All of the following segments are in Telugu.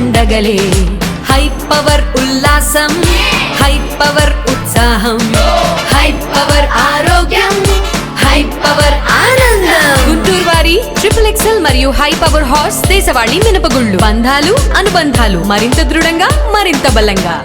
పండగలే హై పవర్ ఉల్లాసం హై పవర్ ఉత్సాహం హై పవర్ ఆరోగ్యం హై పవర్ ఆనందం గుంటూరు వారి ట్రిపుల్ ఎక్సెల్ మరియు హై పవర్ హార్స్ దేశవాళీ మినపగుళ్ళు బంధాలు అనుబంధాలు మరింత దృఢంగా మరింత బలంగా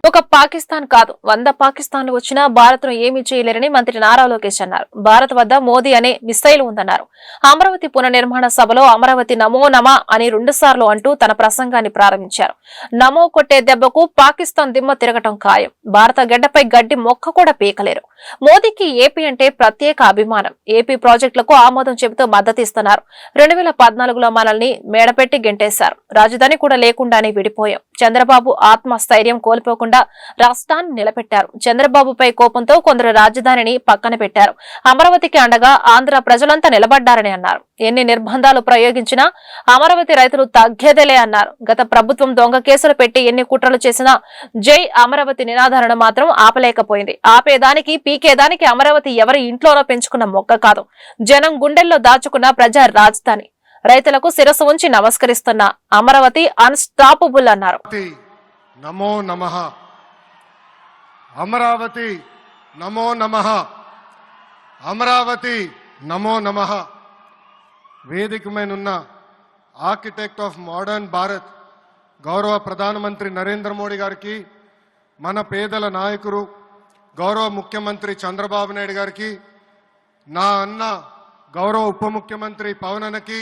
ఒక పాకిస్తాన్ కాదు 100 పాకిస్తాన్లు వచ్చినా భారత్ ను ఏమీ చేయలేరని మంత్రి నారా లోకేష్ అన్నారు. భారత్ వద్ద మోదీ అనే మిసైల్ ఉందన్నారు. అమరావతి పునర్నిర్మాణ సభలో అమరావతి నమో నమ అని 2 సార్లు అంటూ తన ప్రసంగాన్ని ప్రారంభించారు. నమో కొట్టే దెబ్బకు పాకిస్తాన్ దిమ్మ తిరగటం ఖాయం. భారత గడ్డపై గడ్డి మొక్క కూడా పీకలేరు. మోదీకి ఏపీ అంటే ప్రత్యేక అభిమానం. ఏపీ ప్రాజెక్టులకు ఆమోదం చెబుతూ మద్దతిస్తున్నారు. 2014లో మనల్ని మేడపెట్టి గెంటేశారు. రాజధాని కూడా లేకుండానే విడిపోయాం. చంద్రబాబు ఆత్మస్థైర్యం కోల్పోకుండా రాష్ట్రాన్ని నిలబెట్టారు. చంద్రబాబుపై కోపంతో కొందరు రాజధానిని పక్కన పెట్టారు. అమరావతికి అండగా ఆంధ్ర ప్రజలంతా నిలబడ్డారని అన్నారు. ఎన్ని నిర్బంధాలు ప్రయోగించినా అమరావతి రైతులు తగ్గేదేలే అన్నారు. గత ప్రభుత్వం దొంగ కేసులు పెట్టి ఎన్ని కుట్రలు చేసినా జై అమరావతి నినాదాలను మాత్రం ఆపలేకపోయింది. ఆపేదానికి పీకేదానికి అమరావతి ఎవరి ఇంట్లోనో పెంచుకున్న మొక్క కాదు, జనం గుండెల్లో దాచుకున్న ప్రజా రాజధాని. రైతులకు శిరస్సు ఉంచి నమస్కరిస్తున్న అమరావతి అన్స్టాపబుల్ అన్నారు. నమో నమః అమరావతి నమో నమః అమరావతి నమో నమః. వేదికమైనున్న ఆర్కిటెక్ట్ ఆఫ్ మోడర్న్ భారత్ గౌరవ ప్రధానమంత్రి నరేంద్ర మోడీ గారికి, మన పేదల నాయకుడు గౌరవ ముఖ్యమంత్రి చంద్రబాబు నాయుడు గారికి, నా అన్న గౌరవ ఉప ముఖ్యమంత్రి పవన్ అన్నకి,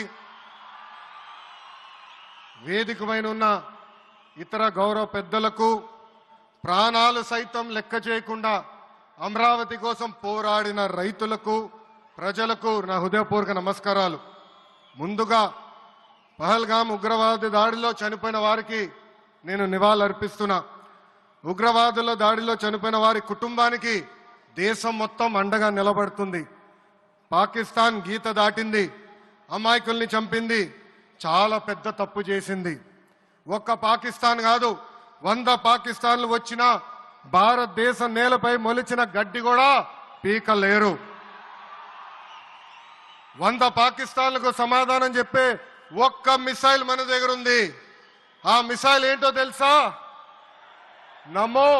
వేదికమైనున్న ఇతర గౌరవ పెద్దలకు, ప్రాణాలు సైతం లెక్క చేయకుండా అమరావతి కోసం పోరాడిన రైతులకు, ప్రజలకు నా హృదయపూర్వక నమస్కారాలు. ముందుగా పహల్గామ్ ఉగ్రవాద దాడిలో చనిపోయిన వారికి నేను నివాళులర్పిస్తున్నా. ఉగ్రవాదుల దాడిలో చనిపోయిన వారి కుటుంబానికి దేశం మొత్తం అండగా నిలబడుతుంది. పాకిస్తాన్ గీత దాటింది, అమాయకుల్ని చంపింది, చాలా పెద్ద తప్పు చేసింది. ఒక్క పాకిస్తాన్ కాదు, 100 పాకిస్తాన్లు వచ్చినా భారతదేశ నేలపై మొలిచిన గడ్డి కూడా పీకలేరు. 100 పాకిస్తాన్లకు సమాధానం చెప్పే ఒక్క మిసైల్ మన దగ్గర ఉంది. ఆ మిసైల్ ఏంటో తెలుసా? నమో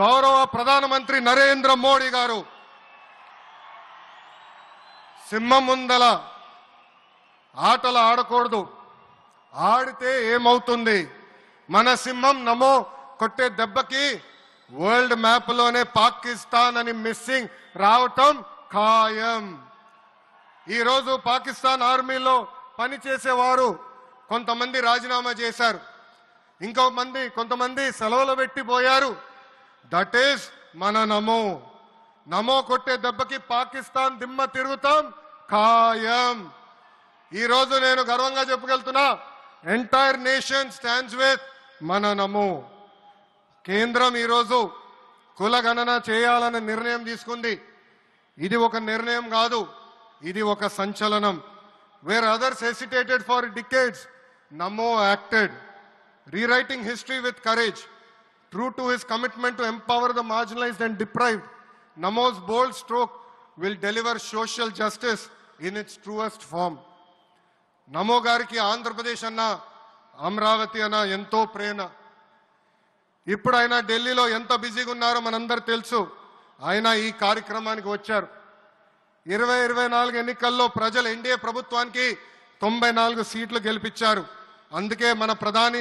గౌరవ ప్రధానమంత్రి నరేంద్ర మోడీ గారు. సింహం ముందల ఆటలు ఆడకూడదు, ఆడితే ఏమవుతుంది? మన సింహం నమో కొట్టే దెబ్బకి వరల్డ్ మ్యాప్ లోనే పాకిస్తాన్ అని మిస్సింగ్ రావటం ఖాయం. ఈరోజు పాకిస్తాన్ ఆర్మీలో పనిచేసేవారు కొంతమంది రాజీనామా చేశారు, కొంతమంది సెలవులు పెట్టిపోయారు. దట్ ఈస్ మన నమో. నమో కొట్టే దెబ్బకి పాకిస్తాన్ దిమ్మ తిరుగుతాం ఖాయం. ఈరోజు నేను గర్వంగా చెప్పగలుగుతున్నా, ఎంటైర్ నేషన్ స్టాండ్స్ విత్ మన నమో. కేంద్రం ఈరోజు కులగణన చేయాలన్న నిర్ణయం తీసుకుంది. ఇది ఒక నిర్ణయం కాదు, ఇది ఒక సంచలనం. Wear others hesitated for decades, Namo acted, rewriting history with courage. True to his commitment to empower the marginalized and deprived, Namo's bold stroke will deliver social justice in its truest form. నమో గారికి ఆంధ్రప్రదేశ్ అన్న, అమరావతి అన్న ఎంతో ప్రేమ. ఇప్పుడు ఆయన ఢిల్లీలో ఎంత బిజీగా ఉన్నారో మనందరూ తెలుసు. ఆయన ఈ కార్యక్రమానికి వచ్చారు. 2024 ఎన్నికల్లో ప్రజలు ఎన్డీఏ ప్రభుత్వానికి 94 సీట్లు గెలిపించారు. అందుకే మన ప్రధాని